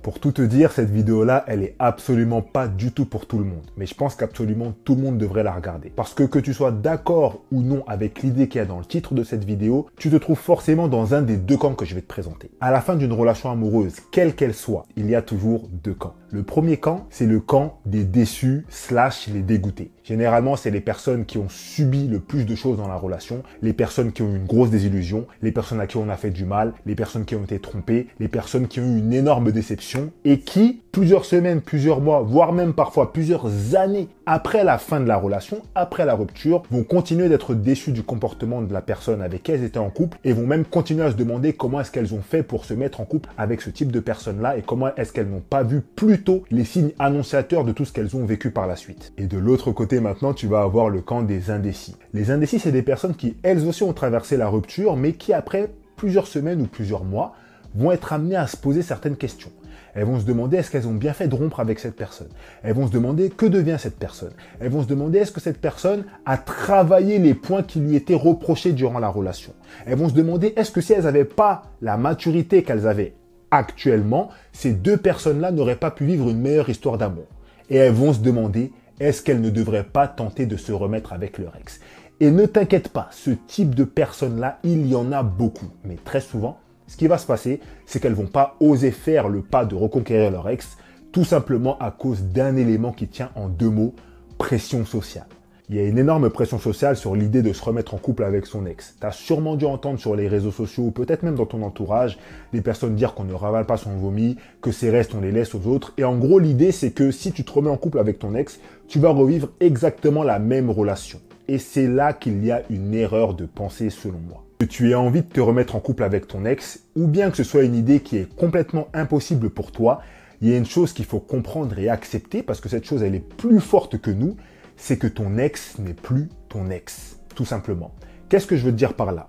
Pour tout te dire, cette vidéo-là, elle est absolument pas du tout pour tout le monde. Mais je pense qu'absolument tout le monde devrait la regarder. Parce que tu sois d'accord ou non avec l'idée qu'il y a dans le titre de cette vidéo, tu te trouves forcément dans un des deux camps que je vais te présenter. À la fin d'une relation amoureuse, quelle qu'elle soit, il y a toujours deux camps. Le premier camp, c'est le camp des déçus / les dégoûtés. Généralement, c'est les personnes qui ont subi le plus de choses dans la relation, les personnes qui ont eu une grosse désillusion, les personnes à qui on a fait du mal, les personnes qui ont été trompées, les personnes qui ont eu une énorme déception et qui, plusieurs semaines, plusieurs mois, voire même parfois plusieurs années après la fin de la relation, après la rupture, vont continuer d'être déçus du comportement de la personne avec qui elles étaient en couple et vont même continuer à se demander comment est-ce qu'elles ont fait pour se mettre en couple avec ce type de personne-là et comment est-ce qu'elles n'ont pas vu plus tôt les signes annonciateurs de tout ce qu'elles ont vécu par la suite. Et de l'autre côté, maintenant, tu vas avoir le camp des indécis. Les indécis, c'est des personnes qui, elles aussi, ont traversé la rupture, mais qui, après plusieurs semaines ou plusieurs mois, vont être amenées à se poser certaines questions. Elles vont se demander est-ce qu'elles ont bien fait de rompre avec cette personne. Elles vont se demander que devient cette personne. Elles vont se demander est-ce que cette personne a travaillé les points qui lui étaient reprochés durant la relation. Elles vont se demander est-ce que si elles n'avaient pas la maturité qu'elles avaient actuellement, ces deux personnes-là n'auraient pas pu vivre une meilleure histoire d'amour. Et elles vont se demander est-ce qu'elles ne devraient pas tenter de se remettre avec leur ex. Et ne t'inquiète pas, ce type de personnes-là, il y en a beaucoup. Mais très souvent, ce qui va se passer, c'est qu'elles vont pas oser faire le pas de reconquérir leur ex, tout simplement à cause d'un élément qui tient en deux mots, pression sociale. Il y a une énorme pression sociale sur l'idée de se remettre en couple avec son ex. Tu as sûrement dû entendre sur les réseaux sociaux, ou peut-être même dans ton entourage, des personnes dire qu'on ne ravale pas son vomi, que ses restes on les laisse aux autres. Et en gros, l'idée c'est que si tu te remets en couple avec ton ex, tu vas revivre exactement la même relation. Et c'est là qu'il y a une erreur de pensée selon moi. Que tu aies envie de te remettre en couple avec ton ex, ou bien que ce soit une idée qui est complètement impossible pour toi, il y a une chose qu'il faut comprendre et accepter, parce que cette chose elle est plus forte que nous, c'est que ton ex n'est plus ton ex, tout simplement. Qu'est-ce que je veux te dire par là?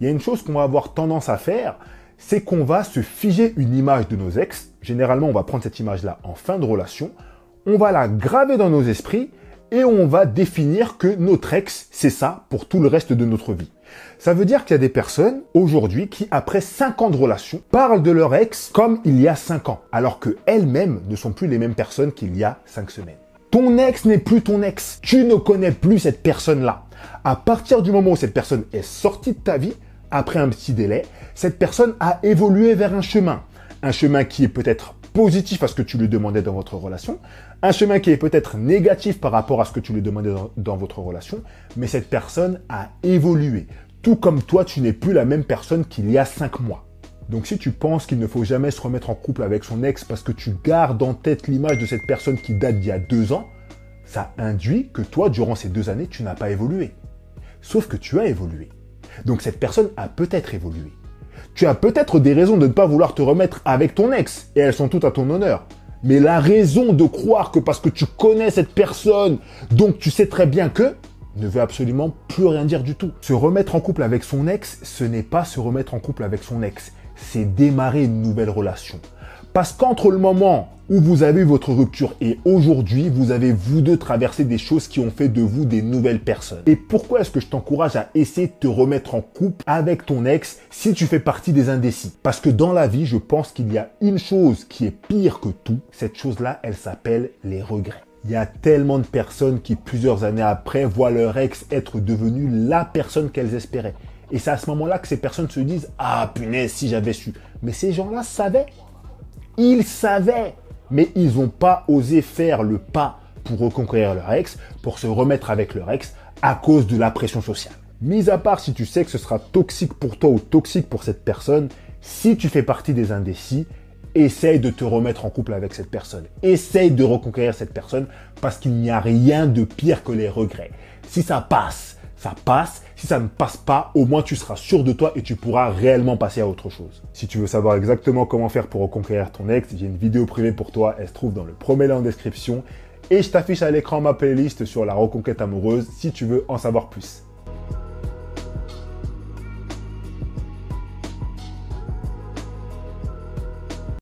Il y a une chose qu'on va avoir tendance à faire, c'est qu'on va se figer une image de nos ex. Généralement, on va prendre cette image-là en fin de relation, on va la graver dans nos esprits et on va définir que notre ex, c'est ça pour tout le reste de notre vie. Ça veut dire qu'il y a des personnes aujourd'hui qui, après 5 ans de relation, parlent de leur ex comme il y a 5 ans, alors qu'elles-mêmes ne sont plus les mêmes personnes qu'il y a 5 semaines. Ton ex n'est plus ton ex. Tu ne connais plus cette personne-là. À partir du moment où cette personne est sortie de ta vie, après un petit délai, cette personne a évolué vers un chemin. Un chemin qui est peut-être positif à ce que tu lui demandais dans votre relation, un chemin qui est peut-être négatif par rapport à ce que tu lui demandais dans votre relation, mais cette personne a évolué. Tout comme toi, tu n'es plus la même personne qu'il y a 5 mois. Donc si tu penses qu'il ne faut jamais se remettre en couple avec son ex parce que tu gardes en tête l'image de cette personne qui date d'il y a 2 ans, ça induit que toi, durant ces 2 années, tu n'as pas évolué. Sauf que tu as évolué. Donc cette personne a peut-être évolué. Tu as peut-être des raisons de ne pas vouloir te remettre avec ton ex, et elles sont toutes à ton honneur. Mais la raison de croire que parce que tu connais cette personne, donc tu sais très bien que, ne veut absolument plus rien dire du tout. Se remettre en couple avec son ex, ce n'est pas se remettre en couple avec son ex. C'est démarrer une nouvelle relation. Parce qu'entre le moment où vous avez eu votre rupture et aujourd'hui, vous avez vous deux traversé des choses qui ont fait de vous des nouvelles personnes. Et pourquoi est-ce que je t'encourage à essayer de te remettre en couple avec ton ex si tu fais partie des indécis? Parce que dans la vie, je pense qu'il y a une chose qui est pire que tout. Cette chose-là, elle s'appelle les regrets. Il y a tellement de personnes qui, plusieurs années après, voient leur ex être devenu la personne qu'elles espéraient. Et c'est à ce moment-là que ces personnes se disent « Ah, punaise, si j'avais su ». Mais ces gens-là savaient. Ils savaient. Mais ils n'ont pas osé faire le pas pour reconquérir leur ex, pour se remettre avec leur ex, à cause de la pression sociale. Mis à part si tu sais que ce sera toxique pour toi ou toxique pour cette personne, si tu fais partie des indécis, essaye de te remettre en couple avec cette personne. Essaye de reconquérir cette personne parce qu'il n'y a rien de pire que les regrets. Si ça passe, ça passe. Si ça ne passe pas, au moins tu seras sûr de toi et tu pourras réellement passer à autre chose. Si tu veux savoir exactement comment faire pour reconquérir ton ex, j'ai une vidéo privée pour toi. Elle se trouve dans le premier lien en description. Et je t'affiche à l'écran ma playlist sur la reconquête amoureuse si tu veux en savoir plus.